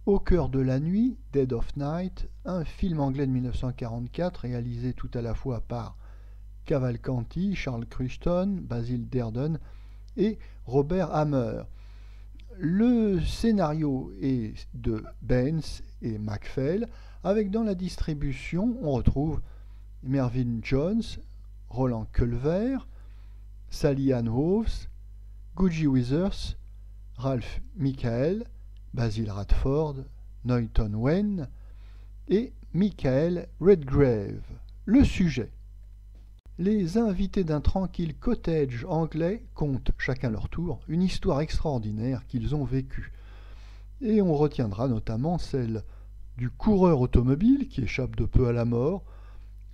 Au cœur de la nuit, Dead of Night, un film anglais de 1944 réalisé tout à la fois par Cavalcanti, Charles Crichton, Basil Dearden et Robert Hammer. Le scénario est de Baines et MacPhail, avec dans la distribution, on retrouve Mervyn Jones, Roland Culver, Sally Ann Hawes, Guji Withers, Ralph Michael, Basil Radford, Noyton Wen et Michael Redgrave. Le sujet. Les invités d'un tranquille cottage anglais content, chacun leur tour, une histoire extraordinaire qu'ils ont vécue. Et on retiendra notamment celle du coureur automobile qui échappe de peu à la mort,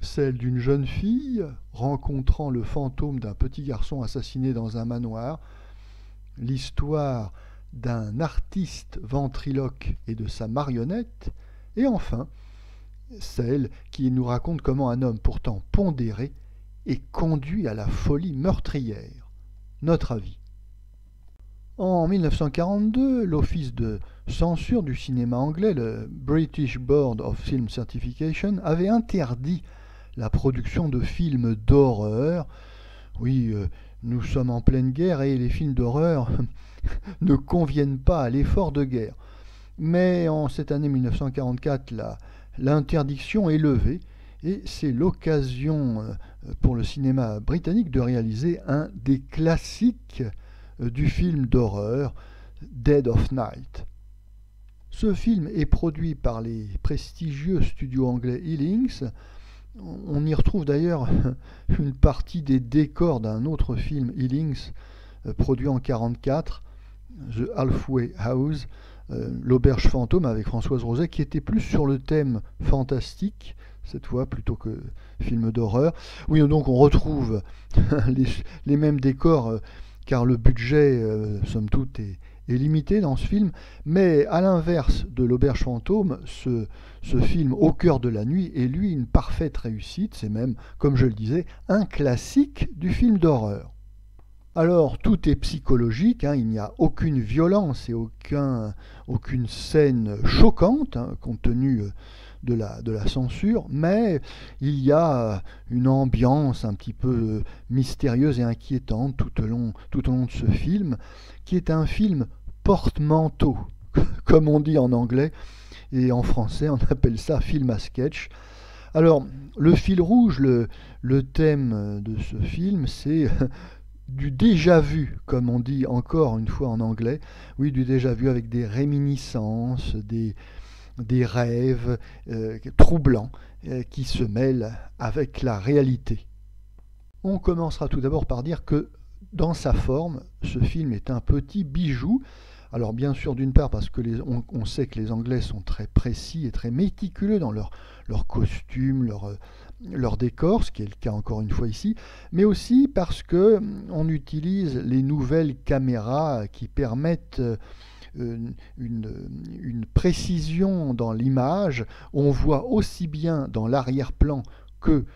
celle d'une jeune fille rencontrant le fantôme d'un petit garçon assassiné dans un manoir, l'histoire d'un artiste ventriloque et de sa marionnette, et enfin celle qui nous raconte comment un homme pourtant pondéré est conduit à la folie meurtrière. Notre avis. En 1942, l'office de censure du cinéma anglais, le British Board of Film Certification, avait interdit la production de films d'horreur. Oui, nous sommes en pleine guerre et les films d'horreur ne conviennent pas à l'effort de guerre. Mais en cette année 1944, l'interdiction est levée et c'est l'occasion pour le cinéma britannique de réaliser un des classiques du film d'horreur, Dead of Night. Ce film est produit par les prestigieux studios anglais Ealings. On y retrouve d'ailleurs une partie des décors d'un autre film Ealings produit en 1944, The Halfway House, l'auberge fantôme avec Françoise Roset, qui était plus sur le thème fantastique, cette fois plutôt que film d'horreur. Oui, donc on retrouve les mêmes décors, car le budget, somme toute, est limité dans ce film, mais à l'inverse de l'auberge fantôme, ce film Au cœur de la nuit est lui une parfaite réussite, c'est même, comme je le disais, un classique du film d'horreur. Alors tout est psychologique, il n'y a aucune violence et aucune scène choquante, compte tenu de la censure, mais il y a une ambiance un petit peu mystérieuse et inquiétante tout au long de ce film, qui est un film porte-manteau, comme on dit en anglais, et en français on appelle ça film à sketch. Alors le fil rouge, le thème de ce film, c'est du déjà-vu, comme on dit encore une fois en anglais, oui, du déjà-vu avec des réminiscences, des rêves troublants qui se mêlent avec la réalité. On commencera tout d'abord par dire que dans sa forme, ce film est un petit bijou. Alors bien sûr, d'une part parce que on sait que les Anglais sont très précis et très méticuleux dans leurs costumes, leur décor, ce qui est le cas encore une fois ici, mais aussi parce que on utilise les nouvelles caméras qui permettent une précision dans l'image. On voit aussi bien dans l'arrière-plan que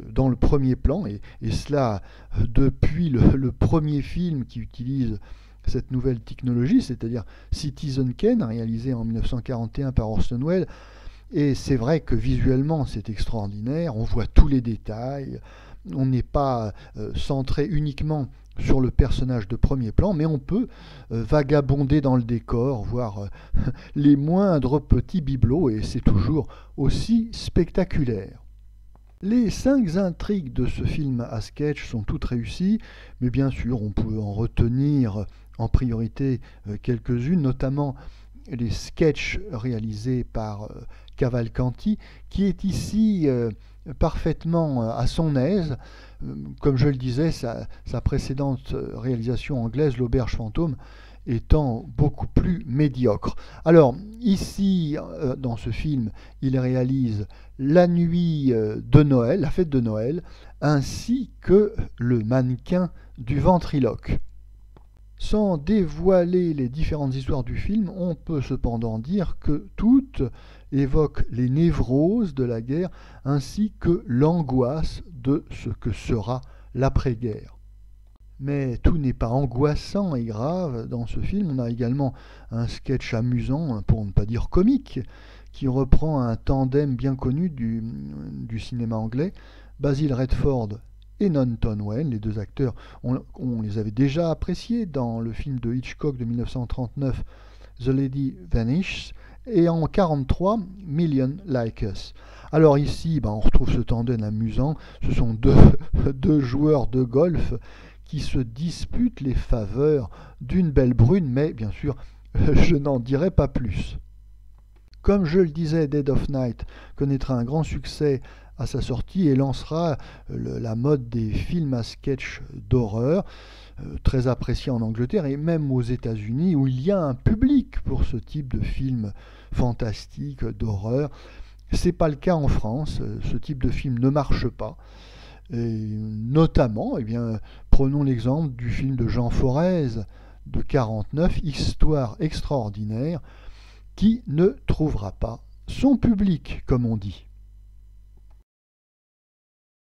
dans le premier plan, et cela depuis le premier film qui utilise cette nouvelle technologie, c'est-à-dire Citizen Kane, réalisé en 1941 par Orson Welles. Et c'est vrai que visuellement c'est extraordinaire, on voit tous les détails, on n'est pas centré uniquement sur le personnage de premier plan, mais on peut vagabonder dans le décor, voir les moindres petits bibelots, et c'est toujours aussi spectaculaire. Les 5 intrigues de ce film à sketch sont toutes réussies, mais bien sûr on peut en retenir en priorité quelques-unes, notamment les sketchs réalisés par Cavalcanti, qui est ici parfaitement à son aise. Comme je le disais, sa précédente réalisation anglaise, l'auberge fantôme, étant beaucoup plus médiocre. Alors ici, dans ce film, il réalise la nuit de Noël, la fête de Noël, ainsi que le mannequin du ventriloque. Sans dévoiler les différentes histoires du film, on peut cependant dire que toutes évoquent les névroses de la guerre ainsi que l'angoisse de ce que sera l'après-guerre. Mais tout n'est pas angoissant et grave dans ce film. On a également un sketch amusant, pour ne pas dire comique, qui reprend un tandem bien connu du cinéma anglais, Basil Redford et Non Tonwell. Les deux acteurs, on les avait déjà appréciés dans le film de Hitchcock de 1939, The Lady Vanishes, et en 1943, Million Like Us. Alors ici, on retrouve ce tandem amusant. Ce sont deux joueurs de golf qui se disputent les faveurs d'une belle brune, mais bien sûr, je n'en dirai pas plus. Comme je le disais, Dead of Night connaîtra un grand succès à sa sortie et lancera la mode des films à sketch d'horreur, très apprécié en Angleterre et même aux États-Unis, où il y a un public pour ce type de film fantastique, d'horreur. C'est pas le cas en France, ce type de film ne marche pas. Et notamment, prenons l'exemple du film de Jean Forez de 1949, Histoire extraordinaire, qui ne trouvera pas son public, comme on dit.